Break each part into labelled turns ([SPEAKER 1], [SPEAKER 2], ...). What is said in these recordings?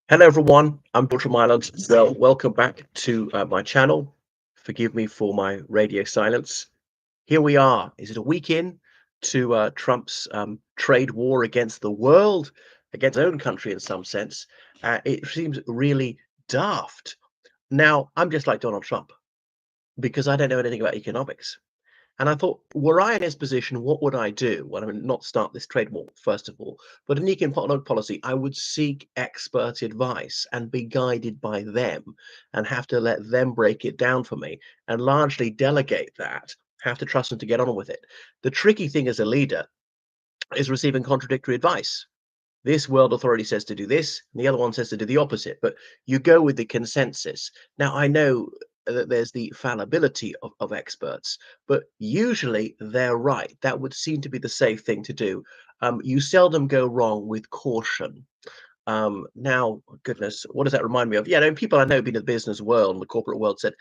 [SPEAKER 1] Hello, everyone. I'm George from Ireland. Well, welcome back to my channel. Forgive me for my radio silence. Here we are. Is it a week in to Trump's trade war against the world, against his own country in some sense? It seems really daft. Now, I'm just like Donald Trump because I don't know anything about economics. And I thought, were I in his position, what would I do? Well, I mean, not start this trade war, first of all, but in economic policy, I would seek expert advice and be guided by them and have to let them break it down for me and largely delegate that, have to trust them to get on with it. The tricky thing as a leader is receiving contradictory advice. This world authority says to do this, and the other one says to do the opposite, but you go with the consensus. Now, I know that there's the fallibility of experts, but usually they're right. That would seem to be the safe thing to do. You seldom go wrong with caution. Now, goodness, what does that remind me of? Yeah, people I know been in the business world and the corporate world said,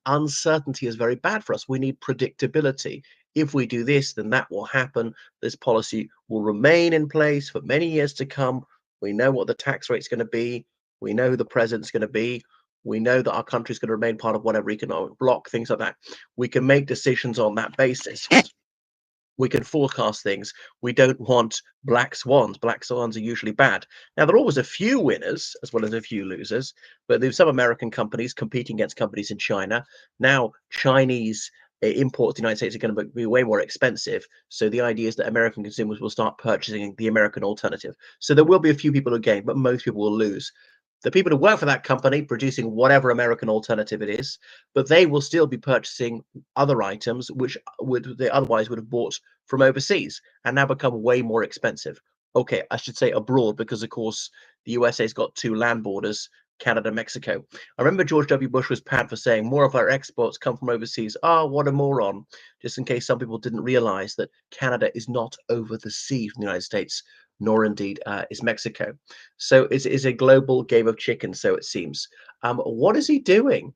[SPEAKER 1] uncertainty is very bad for us. We need predictability. If we do this, then that will happen. This policy will remain in place for many years to come. We know what the tax rate's going to be. We know who the president's going to be. We know that our country is going to remain part of whatever economic bloc, things like that. We can make decisions on that basis. We can forecast things. We don't want black swans. Black swans are usually bad. Now, there are always a few winners as well as a few losers, but there's some American companies competing against companies in China. Now, Chinese imports to the United States are going to be way more expensive. So the idea is that American consumers will start purchasing the American alternative. So there will be a few people who gain, but most people will lose. The people who work for that company producing whatever American alternative it is, but they will still be purchasing other items which would they otherwise would have bought from overseas and now become way more expensive. Okay, I should say abroad because of course the USA's got two land borders, Canada, Mexico. I remember George W. Bush was panned for saying more of our exports come from overseas. Ah, what a moron. Just in case some people didn't realize that Canada is not over the sea from the United States, nor indeed is Mexico. So it's a global game of chicken, so it seems. What is he doing?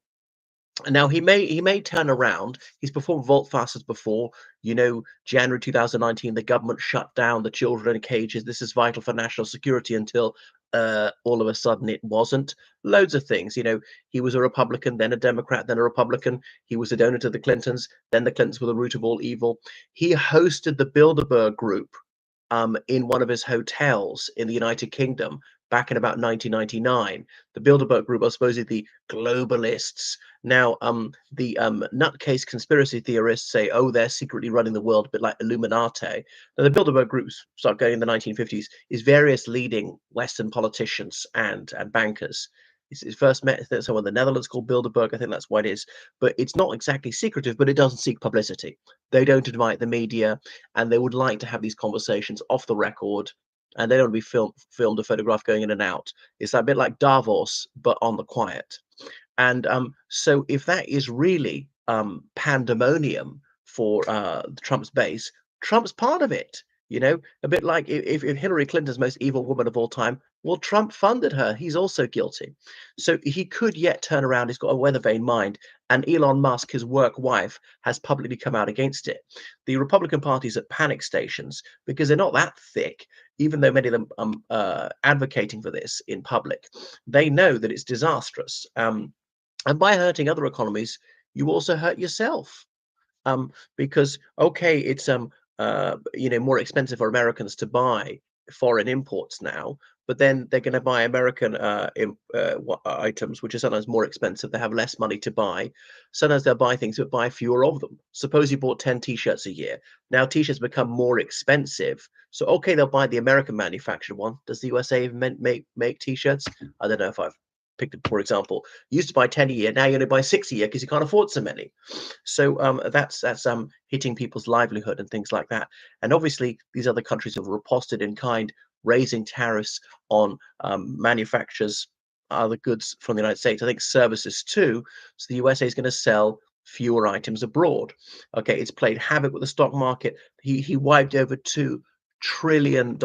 [SPEAKER 1] Now he may turn around. He's performed vault fasters before. January 2019, the government shut down the children in cages. This is vital for national security until all of a sudden it wasn't. Loads of things. He was a Republican, then a Democrat, then a Republican. He was a donor to the Clintons. Then the Clintons were the root of all evil. He hosted the Bilderberg Group in one of his hotels in the United Kingdom back in about 1999. The Bilderberg Group are supposedly globalists. Now, the nutcase conspiracy theorists say, oh, they're secretly running the world, a bit like Illuminati. Now, the Bilderberg groups start going in the 1950s, is various leading Western politicians and bankers. It's first met someone in the Netherlands called Bilderberg. I think that's what it is. But it's not exactly secretive, but it doesn't seek publicity. They don't invite the media, and they would like to have these conversations off the record, and they don't be filmed or photographed going in and out. It's a bit like Davos, but on the quiet. And so if that is really pandemonium for Trump's base, Trump's part of it. A bit like if Hillary Clinton's most evil woman of all time, well, Trump funded her. He's also guilty. So he could yet turn around. He's got a weather vane mind. And Elon Musk, his work wife, has publicly come out against it. The Republican Party's at panic stations because they're not that thick, even though many of them advocating for this in public. They know that it's disastrous. And by hurting other economies, you also hurt yourself. Because okay, it's more expensive for Americans to buy foreign imports now, but then they're going to buy American items, which are sometimes more expensive. They have less money to buy. Sometimes they'll buy things, but buy fewer of them. Suppose you bought 10 t-shirts a year. Now t-shirts become more expensive. So okay, they'll buy the American manufactured one. Does the USA even make t-shirts? I don't know if I've picked it, for example. You used to buy 10 a year, now you only buy 6 a year because you can't afford so many. So that's hitting people's livelihood and things like that. And obviously, these other countries have riposted in kind, raising tariffs on manufacturers, other goods from the United States. I think services too. So the USA is going to sell fewer items abroad. Okay, it's played havoc with the stock market. He wiped over $2 trillion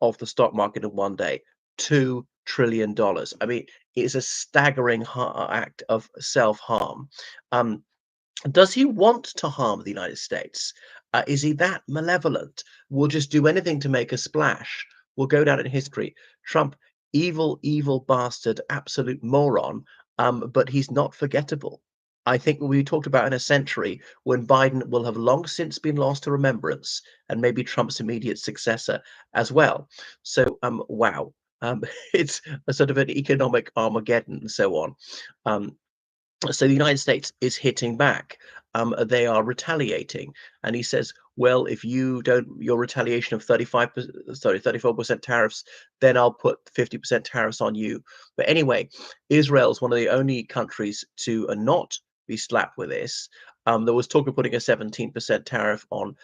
[SPEAKER 1] of the stock market in one day. $2 trillion. I mean, it's a staggering act of self-harm. Um, does he want to harm the United States? Is he that malevolent? Will just do anything to make a splash? Will go down in history. Trump evil, evil bastard, absolute moron, but he's not forgettable. I think we talked about in a century when Biden will have long since been lost to remembrance, and maybe Trump's immediate successor as well. So, wow, it's a sort of an economic Armageddon and so on. Um, so the United States is hitting back. They are retaliating, and he says, "Well, if you don't, your retaliation of 34% tariffs, then I'll put 50% tariffs on you." But anyway, Israel is one of the only countries to not be slapped with this. There was talk of putting a 17% tariff on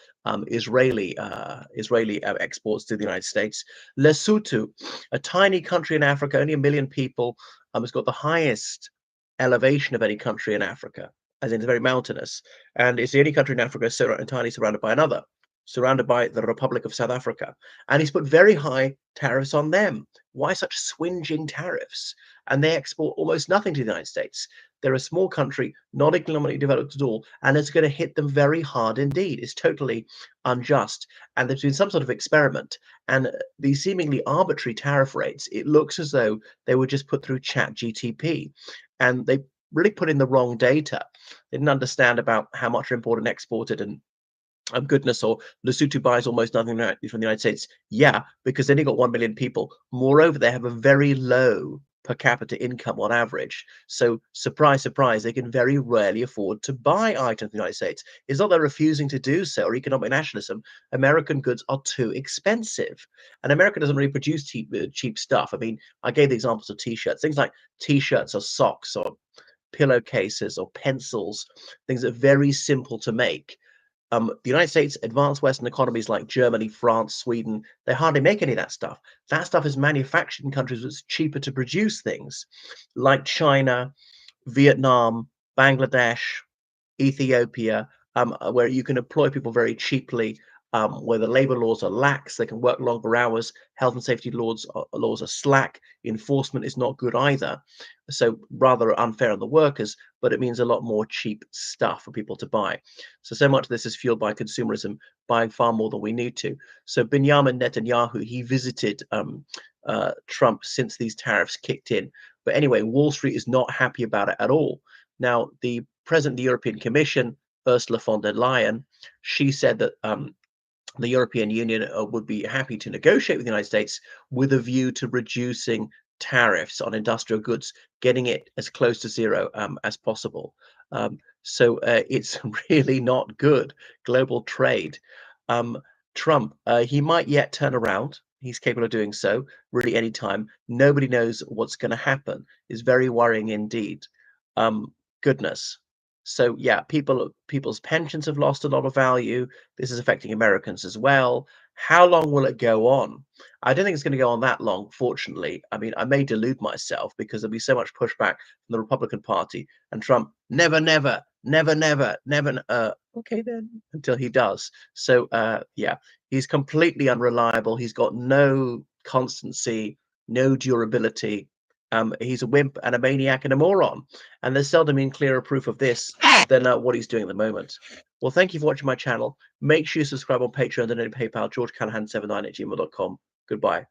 [SPEAKER 1] Israeli exports to the United States. Lesotho, a tiny country in Africa, only 1 million people, has got the highest elevation of any country in Africa, as in it's very mountainous, and it's the only country in Africa entirely surrounded by another, surrounded by the Republic of South Africa, and he's put very high tariffs on them. Why such swinging tariffs? And they export almost nothing to the United States. They're a small country, not economically developed at all, and it's going to hit them very hard indeed. It's totally unjust. And there's been some sort of experiment, and these seemingly arbitrary tariff rates, it looks as though they were just put through Chat GTP, and they really put in the wrong data. They didn't understand about how much are imported and exported, and goodness, or Lesotho buys almost nothing from the United States. Yeah, because they only got 1 million people. Moreover, they have a very low per capita income on average. So, surprise, surprise, they can very rarely afford to buy items in the United States. It's not they're refusing to do so or economic nationalism. American goods are too expensive. And America doesn't really produce cheap stuff. I mean, I gave the examples of t-shirts, things like t-shirts or socks or pillowcases or pencils, things that are very simple to make. The United States, advanced Western economies like Germany, France, Sweden, they hardly make any of that stuff. That stuff is manufactured in countries where it's cheaper to produce things, like China, Vietnam, Bangladesh, Ethiopia, where you can employ people very cheaply, where the labor laws are lax, they can work longer hours, health and safety laws are slack, enforcement is not good either. So rather unfair on the workers, but it means a lot more cheap stuff for people to buy. So much of this is fueled by consumerism, buying far more than we need to. So Benjamin Netanyahu, he visited Trump since these tariffs kicked in. But anyway, Wall Street is not happy about it at all. Now, the president of the European Commission, Ursula von der Leyen, she said that the European Union would be happy to negotiate with the United States with a view to reducing tariffs on industrial goods, getting it as close to zero as possible. It's really not good, global trade. Trump, he might yet turn around. He's capable of doing so really anytime. Nobody knows what's going to happen. It's very worrying indeed. Goodness. So yeah, people's pensions have lost a lot of value. This is affecting Americans as well. How long will it go on? I don't think it's going to go on that long, fortunately. I mean, I may delude myself because there'll be so much pushback from the Republican Party, and Trump never, never, never, never, never. Okay, then, until he does. So yeah, he's completely unreliable. He's got no constancy, no durability. He's a wimp and a maniac and a moron. And there's seldom been clearer proof of this than what he's doing at the moment. Well, thank you for watching my channel. Make sure you subscribe on Patreon and donate PayPal, georgecallahan79@gmail.com. Goodbye.